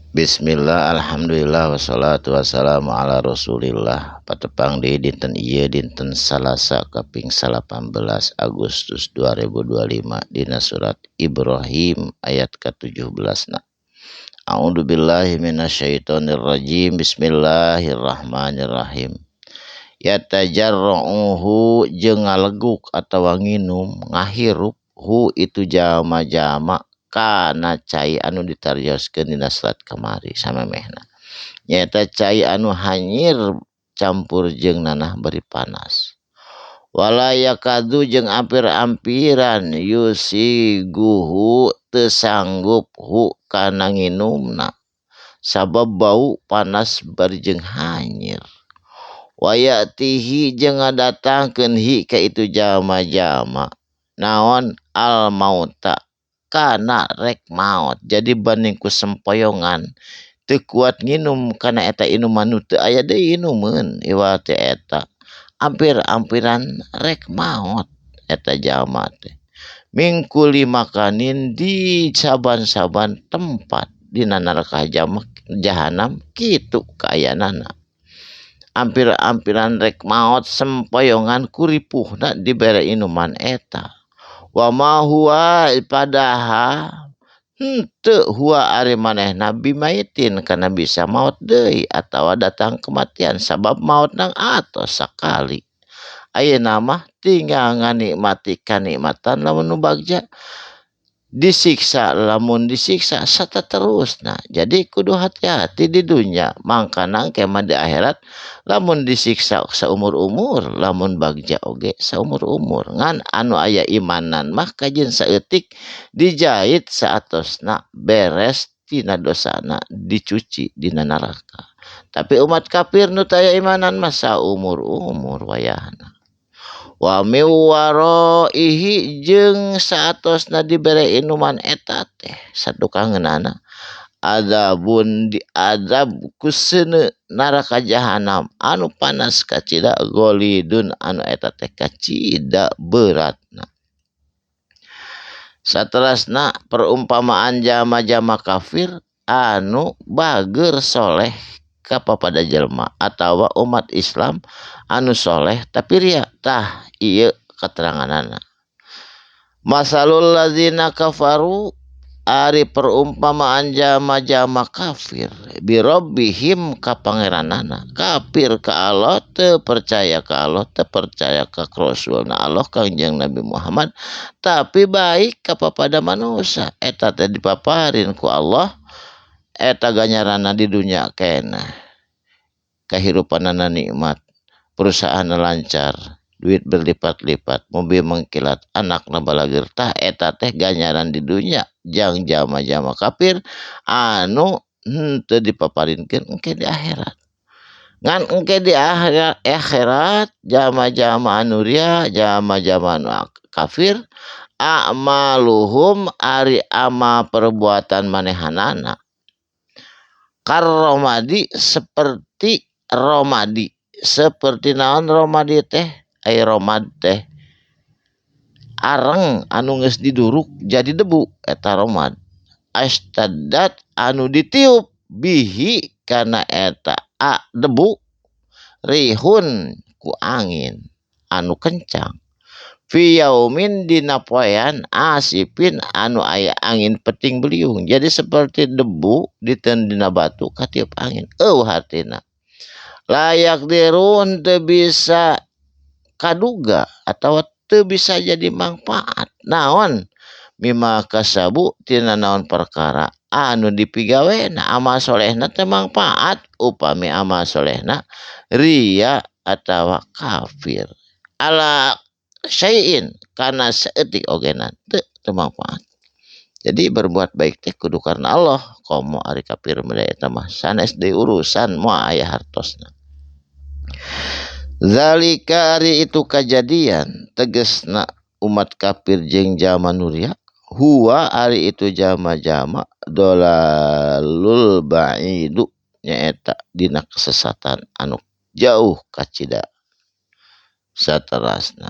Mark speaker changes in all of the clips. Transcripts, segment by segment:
Speaker 1: Bismillah, alhamdulillah, wassalatu wassalamu ala rasulillah. Patepang di dinten ieu dinten Salasa kaping 18 Agustus 2025 dina surat Ibrahim ayat ke-17 na. A'udzubillahi minasyaitonirrajim. Bismillahirrahmanirrahim. Yatajarruhu jeung ngaleguk atawa nginum ngahirup hu itu jama-jama kana cai anu ditarioskeun dina selat kamari samemehna nyaeta cai anu hanyir campur jeung nanah beri panas. Wala yakadu jeung ampir-ampiran yusiguhu teu sanggup hu kana nginumna sabab bau panas bari jeung hanyir. Wayatihi jeung ngadatangkeun hi ka itu jama-jama naon al mauta kana rek maot. Jadi banding ku sempoyongan teu kuat nginum kana eta inuman nu teu aya deui inumeun iwal teh eta ampir-ampiran rek maot eta jalma teh mingkuli makanin di saban-saban tempat dina neraka jahanam kitu kaayanana. Ampir-ampiran rek maot sempoyongan kuripuhna dibere inuman eta. Wa ma huwa padaha henteu huwa ari manehna bimaitin kana bisa maot deui atawa datang kematian sabab maot nang atos sakali. Ayeuna mah tinggal nganikmati kanikmatan lamun nu bagja, disiksa lamun disiksa saterusna. Jadi kudu hati-hati di dunya mangkana kemah di akhirat lamun disiksa saumur-umur lamun bagja oge saumur-umur ngan anu aya imanan mah kajen saeutik dijahit saatosna beres tina dosana dicuci dina neraka. Tapi umat kafir nu taya imanan mah saumur-umur wayahna. Wa miwaraihi jeung saatosna dibere inuman eta teh sadukangeunana adabun diadab kuseuneu neraka jahanam anu panas kacida golidun anu eta teh kacida beratna. Saterusna perumpamaan jama-jama kafir anu bager soleh ka papada jelema atawa umat Islam anu soleh tapi ria tah ieu kateranganana. Masalul ladzina kafaru ari perumpamaan jama-jama kafir birabbihim ka pangeranana. Kafir ka Allah teu percaya ka Allah teu percaya ka Rasulna Allah Kangjeng Nabi Muhammad tapi baik ka papada manusia eta teh dipaparin ku Allah eta ganjaranna di dunya keneh kahirupanana nikmat perusahaan lancar duit berlipat-lipat mobil mengkilat anakna balageur tah eta teh ganjaran di dunya jang jama-jama kafir anu teu dipaparinkeun engke di akhirat ngan engke di akhirat jama-jama anu ria jama-jama anu kafir a'maluhum ari amal perbuatan manehanana karomadi seperti romadi. Seperti naon romadi teh ai romad teh areng anu geus diduruk jadi debu eta romad. Astadat anu ditiup bihi kana eta debu rihun ku angin anu kencang fi yaumin dina poean asipin anu aya angin peting beliung. Jadi seperti debu diteun dina batu katiup angin hartina layak dirun teu bisa kaduga atau teu bisa jadi manfaat naon mimma kasabu tina naon perkara anu dipigawena amal solehna teu manfaat upami amal solehna ria atawa kafir ala syai'in kana saeutik ogena teu manfaat. Jadi berbuat baik teh kudu karena Allah komo ari kafir mah eta mah sanes deui urusan moal aya hartosna. Zalika ari itu kejadian tegesna umat kafir jeung jama nu ria huwa ari itu jama-jama dolalul baidu nyaeta dina kesesatan anu jauh kacida. Saterasna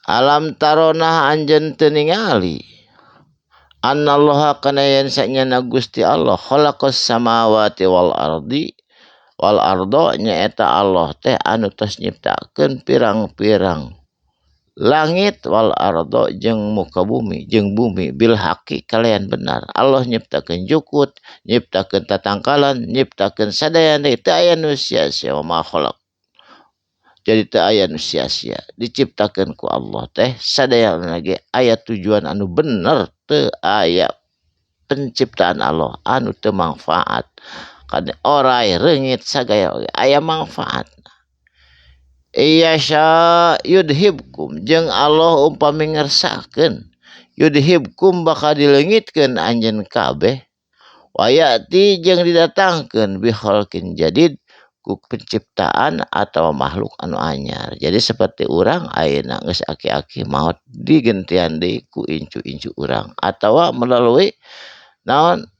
Speaker 1: Alam taronah anjeun teu ningali annallaha kana yen sanyana Gusti Allah khalaqas samawati wal ardo nyaeta Allah teh anu tos nyiptakeun pirang-pirang langit wal ardo jeung muka bumi jeung bumi bil haqi kalian benar. Allah nyiptakeun jukut, nyiptakeun tatangkalan, nyiptakeun sadayana teu aya nu sia-sia wa ma khalaq. Jadi teu aya nu sia-sia diciptakeun ku Allah teh sadayana ge aya tujuan anu bener, teu aya penciptaan Allah anu teu manfaat. Kade orai reungit sagaya aya manfaat. Iyasya yudhibkum jeung Allah umpami ngersakeun yudhibkum bakal dileungitkeun anjeun kabeh wayati jeung didatangkeun bikhalqin jadid ku penciptaan atau makhluk anu anyar. Jadi seperti urang ayeuna geus aki-aki maot digentian deui ku incu-incu urang atawa melalui naon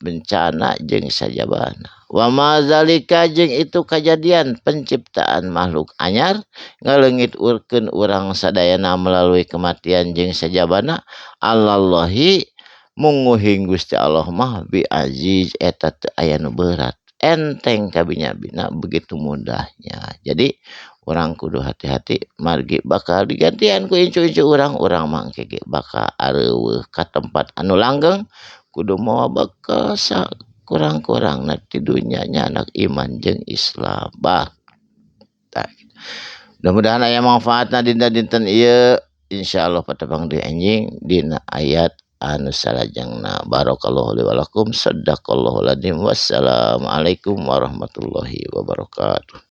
Speaker 1: bencana jeung sajabana. Wa ma zalika jeung itu kejadian penciptaan makhluk anyar ngaleungit urkeun urang sadayana melalui kematian jeung sajabana Allahi munguhing Gusti Allah mah bi aziz eta teu aya nu berat enteng kabinya-bina begitu mudahnya. Jadi urang kudu hati-hati margi bakal digantian ku incu-incu urang mah engke ge bakal areuweuh ka tempat anu langgeng kudu moal bekal kurang-kurang ti dunya nya anak iman jeung Islam bah. Mudah-mudahan aya manfaatna dina dinten ieu insyaallah patepang deui anjing dina ayat anu salajengna. Barakallahu li wa lakum sadaqallahu lazim. Wassalamualaikum warahmatullahi wabarakatuh.